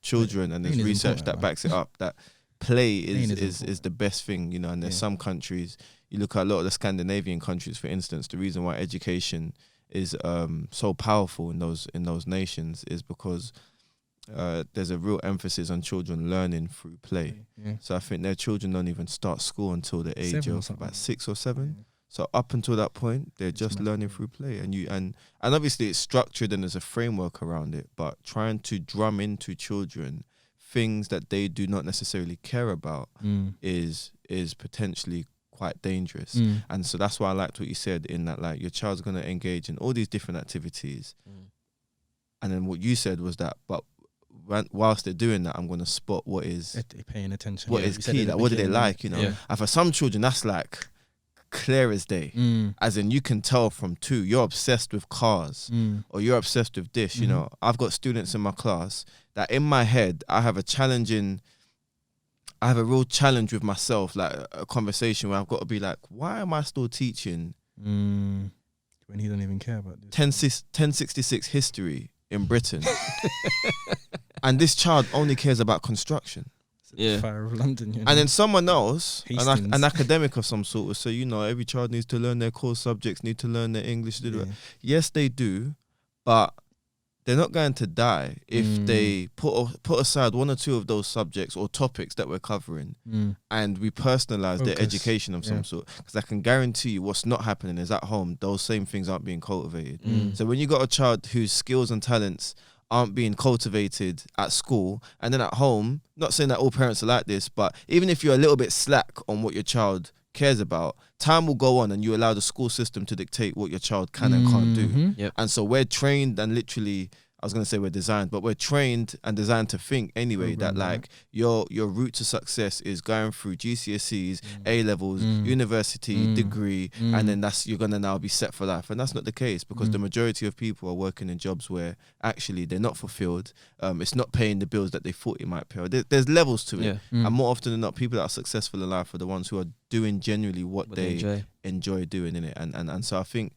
children, and there's Playing is research important, that man. backs it up, that play Playing is the best thing, you know. And there's Yeah. some countries, you look at a lot of the Scandinavian countries, for instance, the reason why education is so powerful in those nations is because there's a real emphasis on children learning through play. Yeah. So I think their children don't even start school until the age 7 or of something. about 6 or 7. Yeah. So up until that point, they're It's just mad, learning yeah. through play, and obviously it's structured and there's a framework around it. But trying to drum into children things that they do not necessarily care about is potentially quite dangerous. And so that's why I liked what you said, in that like your child's gonna engage in all these different activities, and then what you said was that, but whilst they're doing that, I'm gonna spot what is Paying attention. what Yeah, is you said key. at the Like, what do they beginning, like? You know, Yeah. and for some children, that's like clear as day. As in, you can tell from 2, you're obsessed with cars, or you're obsessed with this. You know, I've got students in my class that in my head, I have a real challenge with myself, like a conversation where I've got to be like, why am I still teaching when he don't even care about this. 1066 history in Britain, and this child only cares about construction? Yeah. Fire of London. You know? And then someone else, Hastings. an academic of some sort, will say, you know, every child needs to learn their core subjects, need to learn their English. Yeah. Yes, they do, but they're not going to die if they put aside 1 or 2 of those subjects or topics that we're covering, and we personalize their Focus. education of some sort. Because I can guarantee you, what's not happening is at home, those same things aren't being cultivated. So when you got a child whose skills and talents aren't being cultivated at school, and then at home, not saying that all parents are like this, but even if you're a little bit slack on what your child cares about, time will go on and you allow the school system to dictate what your child can and can't do. Yep. And so we're trained and literally, I was going to say we're designed, but we're trained and designed to think anyway that like your route to success is going through GCSEs, A-levels, university, degree, and then you're going to now be set for life. And that's not the case, because the majority of people are working in jobs where actually they're not fulfilled. It's not paying the bills that they thought it might pay. There's levels to it. Yeah. And more often than not, people that are successful in life are the ones who are doing genuinely what they enjoy. enjoy doing in it. And so I think